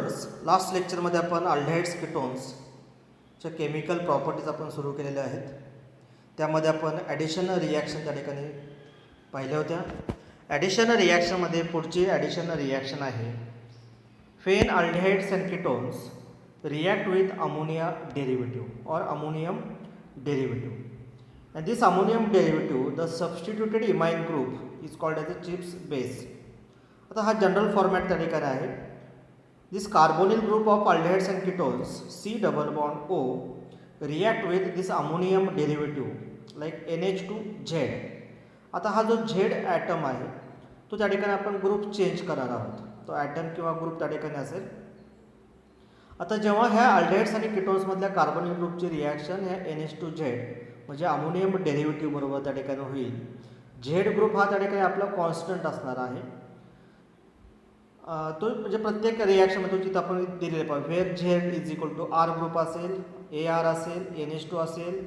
Students, last लेक्चरमध्ये आपण aldehydes कीटोन्सच्या chemical properties आपण सुरू केलेल्या आहेत. त्यामध्ये आपण ॲडिशनल रिॲक्शन त्या ठिकाणी पाहिल्या होत्या. ॲडिशनल रिॲक्शनमध्ये पुढची ॲडिशनल रिॲक्शन आहे when aldehydes and ketones react with ammonia derivative और ammonium derivative. and this ammonium derivative, the substituted imine group is called as a Gibbs base. आता हा जनरल फॉर्मॅट त्या ठिकाणी आहे. This carbonyl group of aldehydes and ketones C double bond O react with this ammonium derivative like NH2Z. आता हा जो Z item आहे तो त्या ठिकाणी आपण ग्रुप चेंज करणार आहोत. तो ॲटम किंवा ग्रुप त्या ठिकाणी असेल. आता जेव्हा ह्या अल्डिहाइड्स आणि कीटोन्समधल्या कार्बोनिल ग्रुपची रिॲक्शन ह्या NH2Z म्हणजे अमोनियम डेरिव्हेटिव्ह बरोबर त्या ठिकाणी होईल. झेड ग्रुप हा त्या ठिकाणी आपला कॉन्स्टंट असणार आहे. तो म्हणजे प्रत्येक रिॲक्शनमध्ये तिथं आपण दिलेले पाहिजे. Where Z is equal to R group असेल, AR असेल, NH2 असेल,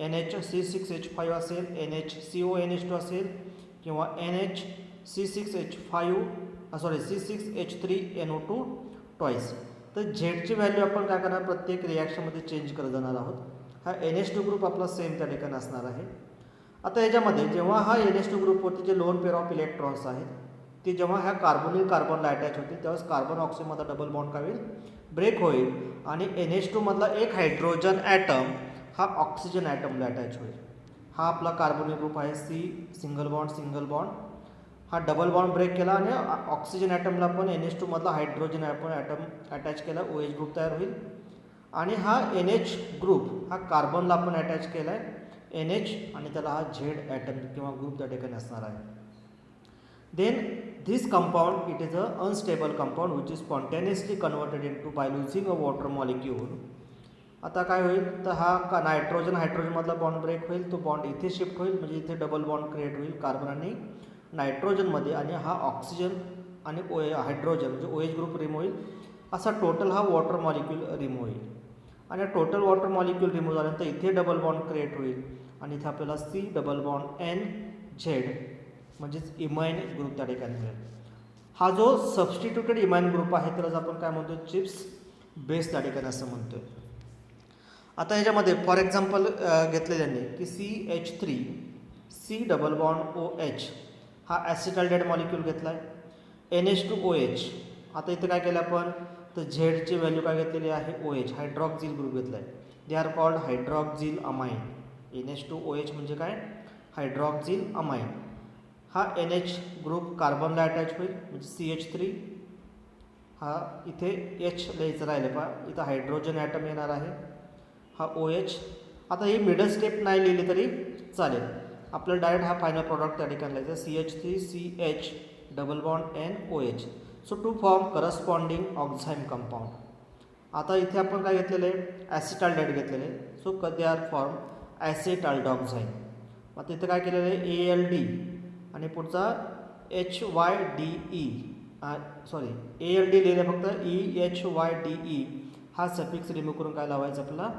NHC6H5 असेल, NHCONH2 असेल किंवा C6H3NO2 ट्वाईस. तर झेडची व्हॅल्यू आपण काय करणार प्रत्येक रिॲक्शनमध्ये चेंज करत जाणार आहोत. हा NH2 ग्रुप आपला सेम त्या ठिकाणी असणार आहे. आता याच्यामध्ये जेव्हा हा NH2 ग्रुपवरती जे लोन पेअर ऑफ इलेक्ट्रॉन्स आहेत ते जेव्हा ह्या कार्बोनिल कार्बनला अटॅच होतील त्यावेळेस कार्बन ऑक्सिजनमधला डबल बॉन्ड काय होईल ब्रेक होईल आणि NH2 मधला एक हायड्रोजन ॲटम हा ऑक्सिजन ॲटमला अटॅच होईल. हा आपला कार्बोनिल ग्रुप आहे C सिंगल बॉन्ड. हा डबल बॉन्ड ब्रेक केला आणि ऑक्सिजन ॲटमला पण NH2 मधला हायड्रोजन ॲटम अटॅच केला, OH ग्रुप तयार होईल. आणि हा NH ग्रुप हा कार्बनला आपण अटॅच केला आहे NH आणि त्याला हा झेड ॲटम किंवा ग्रुप त्या ठिकाणी असणार आहे. Then this compound it is a unstable compound which is spontaneously converted into by losing a water molecule. आता काय होईल तर हा हायड्रोजनमधला बॉन्ड ब्रेक होईल. तो बॉन्ड इथे शिफ्ट होईल म्हणजे इथे डबल बॉन्ड क्रिएट होईल कार्बन आणि नायट्रोजनमध्ये आणि हा ऑक्सिजन आणि हायड्रोजन म्हणजे OH ग्रुप रिमूव्ह होईल. असा टोटल हा वॉटर मॉलिक्यूल रिमूव्ह होईल. आणि टोटल वॉटर मॉलिक्यूल रिमूव्ह झाल्यानंतर इथे डबल बॉन्ड क्रिएट होईल आणि इथे आपल्याला C डबल बॉन्ड NZ म्हणजेच इमाइन ग्रुप त्या ठिकाणी मिळेल. हा जो सबस्टिट्यूटेड इमाइन ग्रुप आहे त्यालाच आपण काय म्हणतो चिप्स बेस त्या ठिकाणी असं म्हणतोय. आता ह्याच्यामध्ये फॉर एक्झाम्पल घेतले त्यांनी की CH3 C double bond OH हा ॲसिटाल्डेट मॉलिक्यूल घेतला आहे. NH2OH आता इथं काय केलं आपण तर झेडची व्हॅल्यू काय घेतलेली आहे OH हायड्रॉक्झिल ग्रुप घेतला आहे. They are called hydroxyl amine. NH2OH म्हणजे काय हायड्रॉक्झिल अमाइन. हा NH ग्रुप कार्बनला अटॅच होईल म्हणजे CH3 हा इथे H लिहायचं राहिलं पहा इथं हायड्रोजन ॲटम येणार आहे हा OH. आता ही मिडल स्टेप नाही लिहिली तरी चालेल. आपल्याला डायरेक्ट हा फायनल प्रॉडक्ट त्या ठिकाणी लिहायचा CH3CH double bond NOH. So to form corresponding oxime compound. आता इथे आपण काय घेतलेलं आहे ॲसिटाल्डेट घेतलेलं आहे. So they are form acetaldoxime. आता इथं काय केलेलं आहे ALD आणि पुढचा HYDE ALD लिहिलं फक्त EHYDE हा सफिक्स रिमूव्ह करून काय लावायचं आपल्याला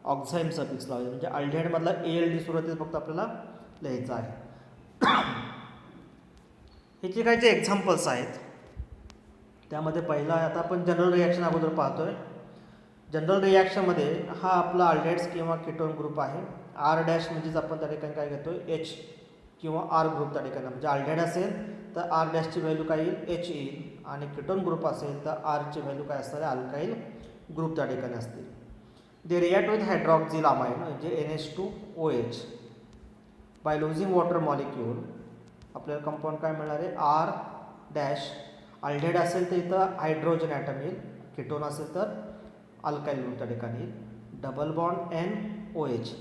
ऑक्झाईम सफिक्स लावायचा म्हणजे अल्डिहाइडमधला ALD सुरुवातीला फक्त आपल्याला लिहायचं आहे. ह्याचे काय जे एक्झाम्पल्स आहेत त्यामध्ये पहिला आता आपण जनरल रिॲक्शन अगोदर पाहतोय. जनरल रिॲक्शनमध्ये हा आपला अल्डिहाइड्स किंवा कीटोन ग्रुप आहे. R डॅश म्हणजेच आपण त्या ठिकाणी काय घेतो H किंवा R ग्रुप त्या ठिकाणी म्हणजे अल्डिहाइड असेल तर R डॅशची व्हॅल्यू काय येईल H येईल आणि कीटोन ग्रुप असेल तर Rची व्हॅल्यू काय असणार आहे अल्काईल ग्रुप त्या ठिकाणी असतील. They react with hydroxyl amine म्हणजे NH2OH by losing water molecule. आपल्याला कंपाऊंड काय मिळणार आहे R डॅश. अल्डिहाइड असेल तर इथं हायड्रोजन ॲटम येईल, कीटोन असेल तर अल्काईल ग्रुप त्या ठिकाणी येईल. डबल बॉन्ड NOH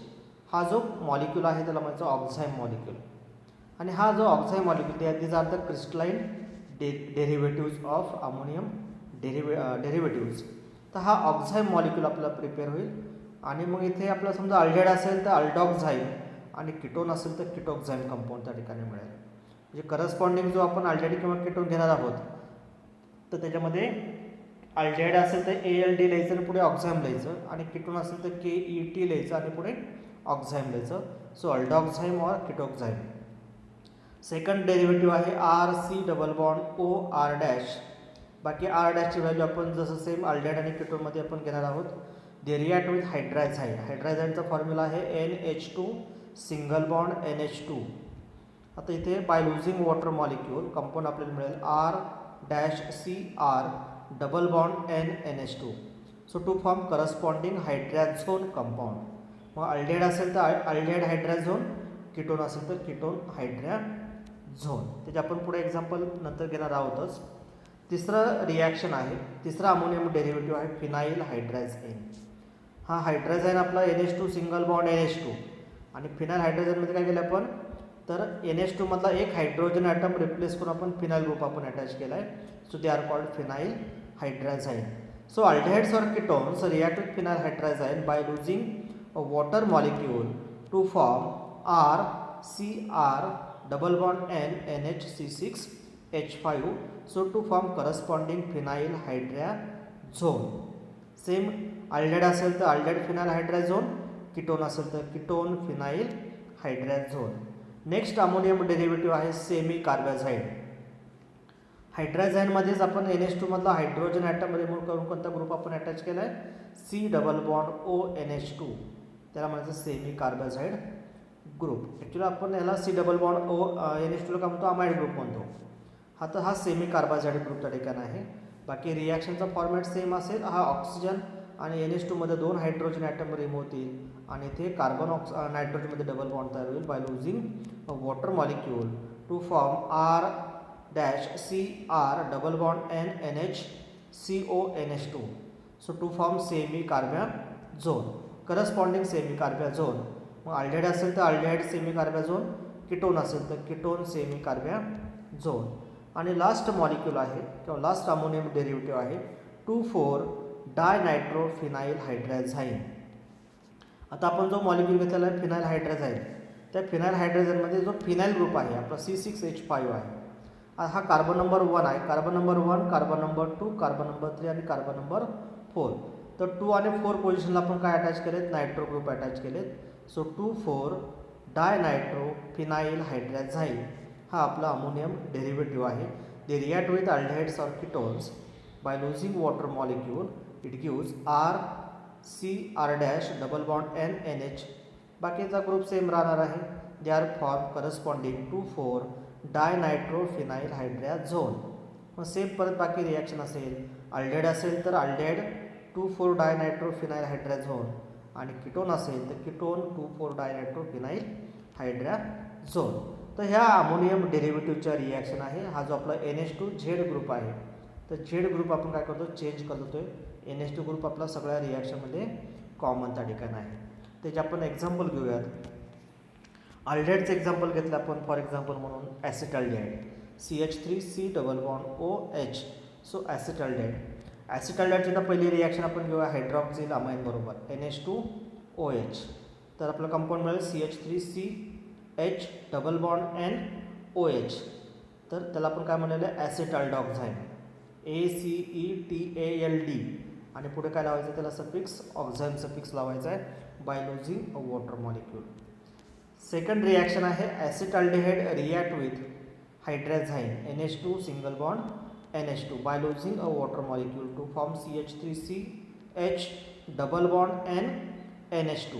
हा जो मॉलिक्यूल आहे त्याला म्हणायचं ऑक्झाईम मॉलिक्यूल. आणि हा जो oxime molecule these are the crystalline derivatives of ammonium derivatives. तर हा ऑक्झाईम मॉलिक्यूल आपल्याला प्रिपेअर होईल आणि मग इथे आपल्याला समजा अल्डिहाइड असेल तर अल्डॉक्झाईम आणि कीटोन असेल तर कीटोक्झाईम कंपाऊंड त्या ठिकाणी मिळेल. म्हणजे करस्पॉन्डिंग जो आपण अल्डिहाइड किंवा कीटोन घेणार आहोत तर त्याच्यामध्ये अल्डिहाइड असेल तर ALD लिहायचं आणि पुढे ऑक्झाईम लिहायचं आणि कीटोन असेल तर KET लिहायचं आणि पुढे ऑक्झाईम लिहायचं. सो अल्डॉक्झाईम और कीटोक्झाईम. सेकंड डेरिव्हेटिव्ह आहे RC double bond OR dash बाकी आर डॅशची व्हॅल्यू आपण जसं सेम अल्डेहाइड आणि कीटोनमध्ये आपण घेणार आहोत. They react with hydrazide. हायड्राझाईडचा फॉर्म्युला आहे NH2 सिंगल बॉन्ड NH2. आता इथे by losing water molecule compound आपल्याला मिळेल R-CR double bond NH2. So to form corresponding hydrazone compound. मग अल्डेहाइड असेल तर अल्डेहाइड हायड्रॅझोन, कीटोन असेल तर कीटोन हायड्रॅझोन. त्याचे आपण पुढे एक्झाम्पल नंतर घेणार आहोतच. तिसरं रिॲक्शन आहे, तिसरा अमोनियम डेरिव्हेटिव्ह आहे फिनाईल हायड्रॅझाईन. हा हायड्रॅझाईन आपला NH2 सिंगल बॉन्ड NH2 आणि फिनाईल हायड्रॅझाईनमध्ये काय केलं आपण तर NH2 मधला एक हायड्रोजन ॲटम रिप्लेस करून आपण फिनाईल ग्रुप आपण अटॅच केला आहे. So they are called phenyl hydrazine. So aldehydes or ketones react with phenyl hydrazine by losing a water molecule to form R-CR double bond N NH(C6H5). So to form corresponding phenyl hydrazone. Same aldehyde असेल तर aldehyde phenyl hydrazone, ketone असेल तर ketone phenyl hydrazone. Next ammonium derivative आहे semi कार्बाझाईड. हायड्रॅझाईनमध्येच आपण NH2 मधला hydrogen item remove करून कोणता group आपण अटॅच केला आहे C डबल बॉन्ड ONH2. त्याला म्हणायचं सेमी कार्बाझाईड ग्रुप. ॲक्च्युली आपण याला C डबल बॉन्ड ONH2 ला काय म्हणतो अमाइड ग्रुप म्हणतो. तर हा सेमी कार्बाझाईड ग्रुपचा ठिकाण आहे. बाकी रिॲक्शनचा फॉर्मॅट सेम असेल. हा ऑक्सिजन आणि NH2 मध्ये 2 हायड्रोजन ॲटम रिमूव्ह होतील आणि इथे कार्बन नायट्रोजनमध्ये डबल बॉन्ड तयार होईल by losing a water molecule to form R-CR double bond N NH(CONH2). So to form semi carbazone, corresponding semi carbazone. मग अल्डेहाइड असेल तर अल्डेहाइड सेमी कार्बाझोन, कीटोन असेल तर कीटोन सेमी कार्बाझोन. आणि लास्ट मॉलिक्यूल आहे किंवा लास्ट अमोनियम डेरिव्हेटिव्ह आहे 2,4-डायनायट्रोफिनाईल हायड्रॅझाईन. आता आपण जो मॉलिक्यूल घेतलेला आहे फिनाईल हायड्रॅझाईन, त्या फिनाईल हायड्रॅझाईनमध्ये जो फिनाईल ग्रुप आहे आपला C6H5 आहे. हा कार्बन नंबर 1 आहे. Carbon number 1, carbon number 2, carbon number 3 आणि कार्बन नंबर 4. तर 2 आणि 4 पोझिशनला आपण काय अटॅच केलेत नायट्रो ग्रुप अटॅच केलेत. सो 2,4-डायनायट्रोफिनाईल हायड्रॅझाईन हा आपला अमोनियम डेरिव्हेटिव्ह आहे. They react with aldehydes or ketones by losing water molecule. It gives R-CR' double bond N NH. बाकीचा ग्रुप सेम राहणार आहे. दे आर फॉर्म करस्पॉन्डिंग 2,4-डायनायट्रोफिनाईल हायड्रॅझोन. मग सेम परत बाकी रिॲक्शन असेल. अल्डेहाइड असेल तर अल्डेहाइड 2,4-डायनायट्रोफिनाईल हायड्रॅझोन आणि कीटोन असेल तर कीटोन 2,4-डायनायट्रोफिनाईल हायड्रॅझोन. तर ह्या अमोनियम डेरिव्हेटिव्हच्या रिॲक्शन आहे. हा जो आपला NH2 झेड ग्रुप आहे तर झेड ग्रुप आपण काय करतो चेंज करतोय. NH2 ग्रुप आपला सगळ्या रिॲक्शनमध्ये कॉमन त्या ठिकाणी आहे. त्याचे आपण एक्झाम्पल घेऊयात. अल्डेहाइडचं एक्झाम्पल घेतलं आपण फॉर एक्झाम्पल म्हणून acetaldehyde CH3C double bond OH. So acetaldehyde. ॲसिटाल्डिहाइडची तर पहिली रिॲक्शन आपण घेऊया हायड्रॉक्झिल अमाइन बरोबर NH2OH. तर आपलं कंपाऊंड मिळेल CH3CH डबल बॉन्ड NOH. तर त्याला आपण काय म्हणलेलं आहे ॲसिटाल्डॉक्झाईन ACETALD आणि पुढे काय लावायचं त्याला सफिक्स ऑक्झाईन सफिक्स लावायचा आहे by losing a water molecule. Second reaction आहे acetaldehyde react with hydrazine NH2 single bond NH2 by losing a water molecule to form CH3CH double bond N NH2.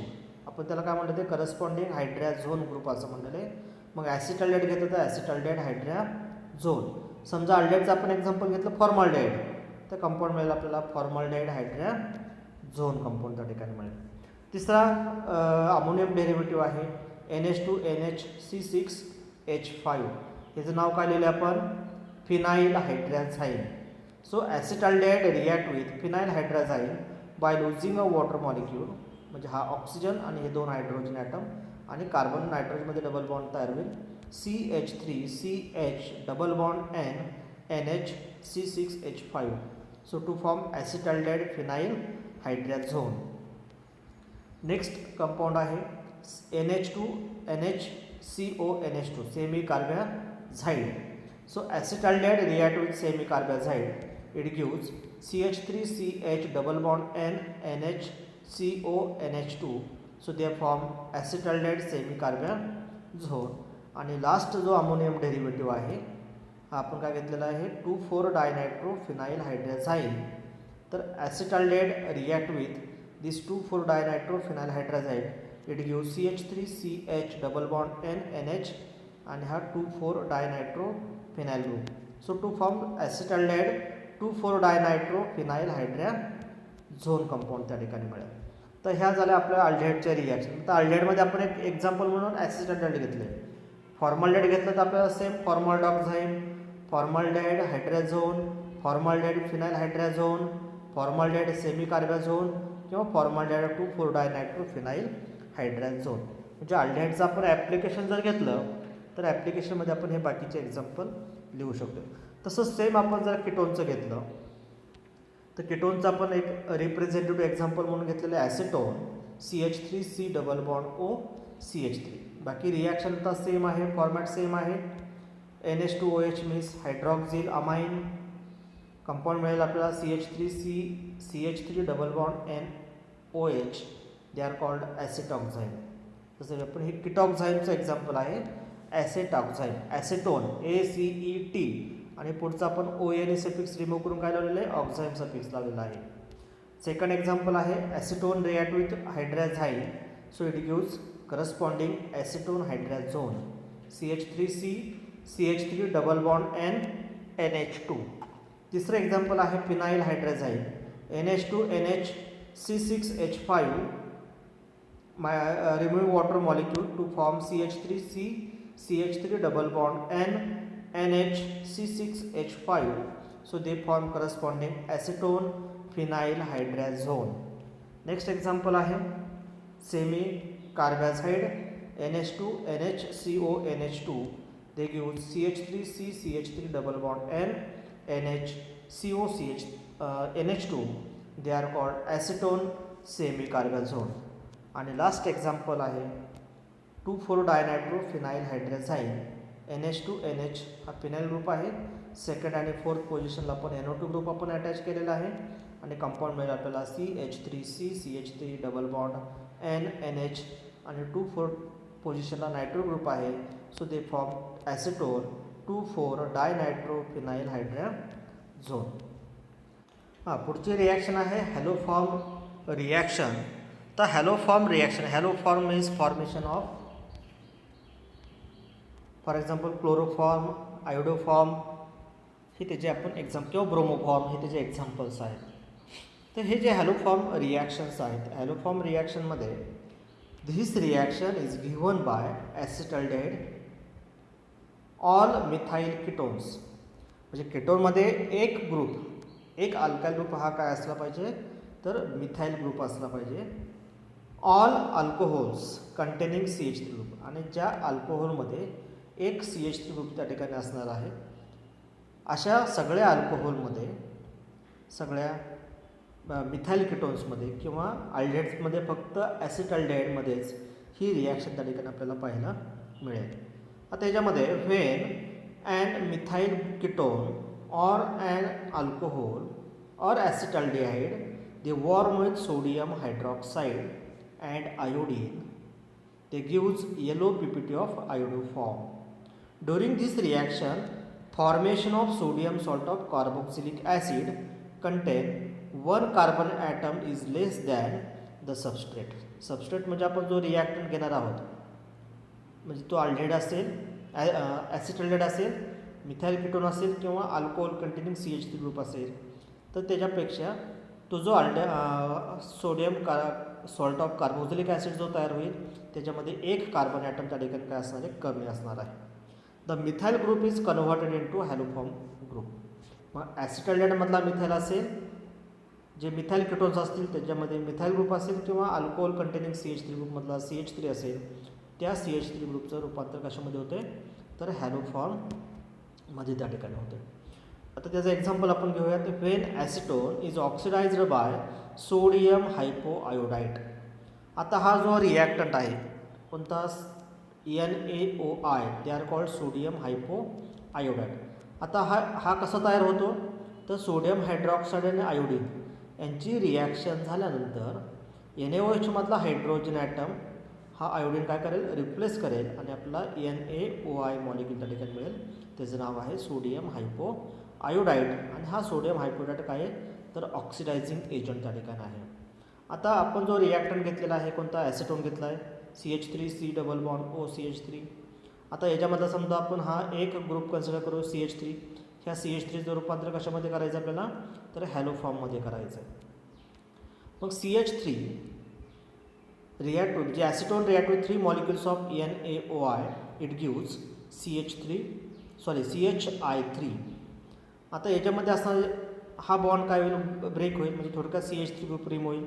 आपण त्याला काय म्हणलं ते करस्पॉन्डिंग हायड्रॅझोन ग्रुप असं म्हणलेलं आहे. मग ॲसिटाल्डिहाइड घेतलं तर ॲसिटाल्डिहाइड हायड्रॅझोन. समजा अल्डेहाइडचं आपण एक्झाम्पल घेतलं फॉर्माल्डिहाइड तर कंपाऊंड मिळेल आपल्याला फॉर्माल्डिहाइड हायड्रॅझोन कंपाऊंड त्या ठिकाणी मिळेल. तिसरा अमोनियम डेरिव्हेटिव्ह आहे NH2NH(C6H5). याचं नाव काय लिहिलं आपण phenyl hydrazine. So acetaldehyde react with phenyl hydrazine by losing a water molecule. म्हणजे हा ऑक्सिजन आणि हे 2 हायड्रोजन ॲटम आणि कार्बन नायट्रोजनमध्ये डबल बॉन्ड तयार होईल CH3CH double bond N NH(C6H5). So to form acetaldehyde phenyl hydrazone. Next compound आहे NH2NH(CONH2) semicarbazide. So acetaldehyde react with semicarbazide. It gives CH3CH double bond N NH(CONH2). So they form acetaldehyde semicarbazone. आणि last जो ammonium derivative आहे हा आपण काय घेतलेला आहे two four dinitrophenyl hydrazine. तर acetaldehyde react with this two four dinitrophenyl hydrazine. It gives CH3CH double bond NH आणि हा two four dinitrophenyl group. So to form acetaldehyde two four dinitrophenyl hydrazone compound त्या ठिकाणी मिळेल. तर ह्या झाल्या आपल्या अल्डेहाइडच्या रिॲक्शन. तर अल्डेहाइडमध्ये आपण एक एक्झाम्पल म्हणून ॲसिटाल्डेहाइड घेतले. फॉर्मल्डेहाइड घेतलं तर आपल्याला same formaldoxime, formaldehyde hydrazone, formaldehyde phenyl hydrazone, formaldehyde semicarbazone किंवा फॉर्मल्डेहाइड 2,4-डायनायट्रोफिनाइल हायड्रॅझोन. म्हणजे अल्डेहाइडचं आपण ॲप्लिकेशन जर घेतलं तर ॲप्लिकेशनमध्ये आपण हे बाकीचे एक्झाम्पल लिहू शकतो. तसंच सेम आपण जर कीटोनचं घेतलं तर कीटोनचं आपण एक रिप्रेझेंटेटिव्ह एक्झाम्पल म्हणून घेतलेलं आहे acetone CH3C double bond OCH3. बाकी रिॲक्शन तर सेम आहे, फॉर्मॅट सेम आहे. NH2OH मीन्स हायड्रॉक्झिल अमाइन कंपाऊंड मिळेल आपल्याला CH3C CH3 double bond NOH. They are called acetoxime. तसं आपण हे कीटॉक्झाईनचं एक्झाम्पल आहे ॲसेटॉक्झाईन. ॲसेटोन ACET आणि पुढचं आपण ON सफिक्स रिमूव्ह करून काय लावलेलं आहे ऑक्झाईम सफिक्स लावलेला आहे. सेकंड एक्झाम्पल आहे acetone react with hydrazine. So it gives corresponding acetone hydrazone CH3C CH3 double bond NH2. तिसरं एक्झाम्पल आहे phenyl hydrazine NH2NH C6H5 remove water molecule to form CH3C CH3 double bond NH C6H5. So they form corresponding acetone phenyl hydrazone. Next example आहे semi carbazide NH2NHCONH2. They give CH3C CH3 double bond NHCOCH NH2. They are called acetone semi carbazone. आणि last example आहे two four dinitrophenyl हायड्रॅझाईन NH2NH हा phenyl group आहे. Second आणि fourth पोझिशनला आपण NO2 group आपण attach केलेला आहे आणि कंपाऊंड मिळेल आपल्याला CH3C CH3 double bond NH आणि 2,4 पोझिशनला नायट्रो ग्रुप आहे. So they form acetone two four dinitrophenyl hydrazone. पुढची रिॲक्शन आहे हॅलोफॉर्म रिॲक्शन. तर haloform reaction, haloform means formation of for example chloroform, iodoform हे त्याचे आपण एक्झाम्पल किंवा ब्रोमोफॉर्म हे त्याचे एक्झाम्पल्स आहेत. तर हे जे हॅलोफॉर्म रिॲक्शन्स आहेत, हॅलोफॉर्म रिॲक्शनमध्ये this reaction is given by acetaldehyde all methyl ketones. म्हणजे कीटोनमध्ये एक ग्रुप, एक अल्काइल ग्रुप हा काय असला पाहिजे तर मिथाइल ग्रुप असला पाहिजे. All alcohols containing CH3 group आणि ज्या अल्कोहोलमध्ये एक CH3 ग्रुप त्या ठिकाणी असणार आहे अशा सगळ्या अल्कोहोलमध्ये, सगळ्या मिथाइल कीटोन्समध्ये किंवा अल्डेहाइड्समध्ये फक्त ॲसिटाल्डेहाइडमध्येच ही रिॲक्शन त्या ठिकाणी आपल्याला पाहायला मिळेल. आता याच्यामध्ये when and methyl ketone or and alcohol or acetaldehyde they warm with sodium hydroxide and iodine, they gives yellow PPT of iodoform. During this reaction, formation of sodium salt of carboxylic acid contain one carbon atom is less than the substrate. Substrate म्हणजे आपण जो reactant घेणार आहोत, म्हणजे तो aldehyde असेल, ॲसिटाल्डेहाइड असेल, methyl ketone असेल किंवा अल्कोहोल कंटेनिंग CH3 ग्रुप असेल, तर त्याच्यापेक्षा तो जो sodium salt of carboxylic acid जो तयार होईल त्याच्यामध्ये एक कार्बन ॲटम त्या ठिकाणी काय असणार आहे कमी असणार आहे. The methyl group is converted in to haloform group. मग ॲसिटाल्डेहाइडमधला मिथाइल असेल, जे मिथाइल कीटोन्स असतील त्याच्यामध्ये मिथाइल ग्रुप असेल किंवा अल्कोहोल कंटेनिंग CH3 ग्रुपमधला CH3 असेल, त्या CH3 ग्रुपचं रूपांतर कशामध्ये होते तर हॅलोफॉर्ममध्ये त्या ठिकाणी होते. आता त्याचं एक्झाम्पल आपण घेऊयात. When acetone is oxidised by sodium hypoiodide. आता हा जो रिॲक्टंट आहे कोणता NaOI, they are called sodium hypoiodide. आता हा कसा तयार होतो तर सोडियम हायड्रॉक्साईड आणि आयोडीन यांची रिॲक्शन झाल्यानंतर NaOH मधला हायड्रोजन ॲटम हा आयोडीन काय करेल, रिप्लेस करेल आणि आपला NaOI मॉलिक्यूल त्या ठिकाणी मिळेल. त्याचं नाव आहे सोडियम हायपो आयोडाईड. आणि हा सोडियम हायपोडाईड काय आहे, तर ऑक्सिडायझिंग एजंट त्या ठिकाणी आहे. आता आपण जो रिॲक्टंट घेतलेला आहे, कोणता ॲसिटोन घेतला आहे, CH3C डबल बॉन्ड OCH3. आता याच्यामधला समजा आपण हा एक ग्रुप कन्सिडर करू CH3. ह्या CH3चं रूपांतर कशामध्ये करायचं आपल्याला, तर हॅलो फॉर्ममध्ये करायचं आहे. मग CH3 react with जे acetone react with 3 molecules of NaOI, it gives CHI3. आता याच्यामध्ये असणार हा बॉन्ड काय होईल, ब्रेक होईल, म्हणजे थोडक्यात CH3 ग्रुप रिमूव्ह होईल.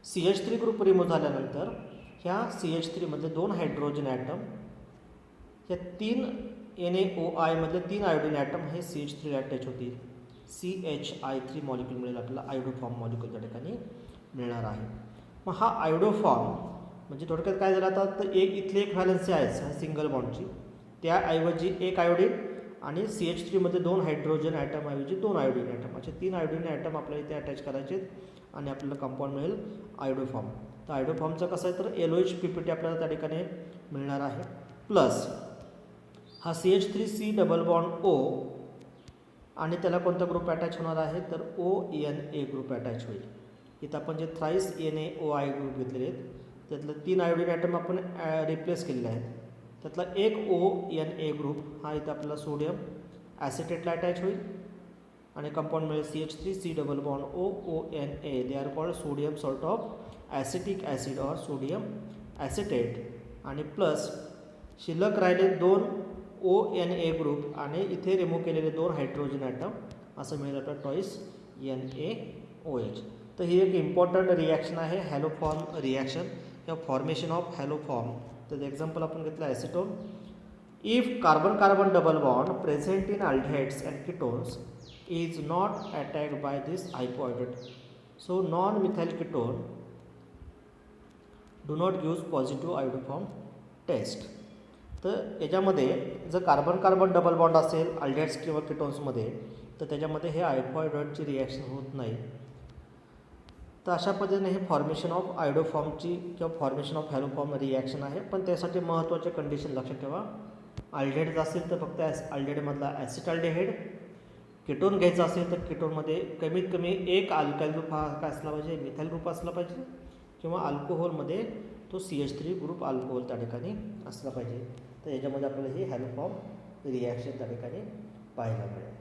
CH3 ग्रुप रिमूव्ह झाल्यानंतर ह्या CH3 मधले 2 हायड्रोजन ॲटम, ह्या 3 NaOI मधले 3 आयोडीन ॲटम हे CH3 अटॅच होतील. CHI3 मॉलिक्यूल मिळेल आपल्याला, आयोडोफॉर्म मॉलिक्यूल त्या ठिकाणी मिळणार आहे. मग हा आयोडोफॉर्म म्हणजे थोडक्यात काय झालं आता, तर इथले एक व्हॅलन्सी आहे सिंगल बॉन्डची, त्याऐवजी एक आयोडीन आणि CH3 मध्ये 2 हायड्रोजन ॲटम ऐवजी 2 आयोडीन ॲटम, असे 3 आयोडीन ॲटम आपल्याला इथे अटॅच करायचे आणि आपल्याला कंपाऊंड मिळेल आयोडोफॉर्म. तर आयोडोफॉर्मचं कसं आहे, तर LOH PPT आपल्याला त्या ठिकाणी मिळणार आहे. प्लस हा CH3C डबल बॉन्ड O आणि त्याला कोणता ग्रुप अटॅच होणार आहे, तर ONA ग्रुप अटॅच होईल. इथं आपण जे थ्राईस NaOI ग्रुप घेतलेले आहेत त्यातलं 3 आयोडीन ॲटम आपण रिप्लेस केलेले आहेत. त्यातला एक ONA ग्रुप हा इथं आपल्याला सोडियम ॲसिटेटला अटॅच होईल आणि कंपाऊंड मिळेल CH3C double bond ONA. They are called sodium salt of acetic acid or sodium acetate. आणि प्लस शिल्लक राहिले 2 ONA ग्रुप आणि इथे रिमूव्ह केलेले 2 हायड्रोजन ॲटम, असं मिळेल आपल्याला टॉईस NaOH. तर ही एक इम्पॉर्टंट रिॲक्शन आहे, हॅलोफॉर्म रिॲक्शन किंवा फॉर्मेशन ऑफ हॅलोफॉर्म. तर एक्झाम्पल आपण घेतलं acetone. If carbon carbon double bond present in aldehydes and ketones is not attacked by this hypoiodite, so non methyl ketone do not gives positive iodoform test. तर याच्यामध्ये जर carbon carbon double bond असेल aldehydes किंवा कीटोन्समध्ये, तर त्याच्यामध्ये हे हायपोआयोडेटची reaction होत नाही. तर अशा पद्धतीने हे फॉर्मेशन ऑफ आयोडोफॉर्मची किंवा फॉर्मेशन ऑफ हॅलोफॉर्म रिॲक्शन आहे. पण त्यासाठी महत्त्वाचे कंडिशन लक्षात ठेवा. अल्डिहाइड असेल तर फक्त अल्डिहाइडमधला ॲसिटाल्डिहाइड, कीटोन घ्यायचा असेल तर कीटोनमध्ये कमीत कमी एक अल्काइल ग्रुप हा काय असला पाहिजे, मिथाइल ग्रुप असला पाहिजे, किंवा अल्कोहोलमध्ये तो CH3 ग्रुप अल्कोहोल त्या ठिकाणी असला पाहिजे. तर याच्यामध्ये आपल्याला ही हॅलोफॉर्म रिॲक्शन त्या ठिकाणी पाहायला मिळेल.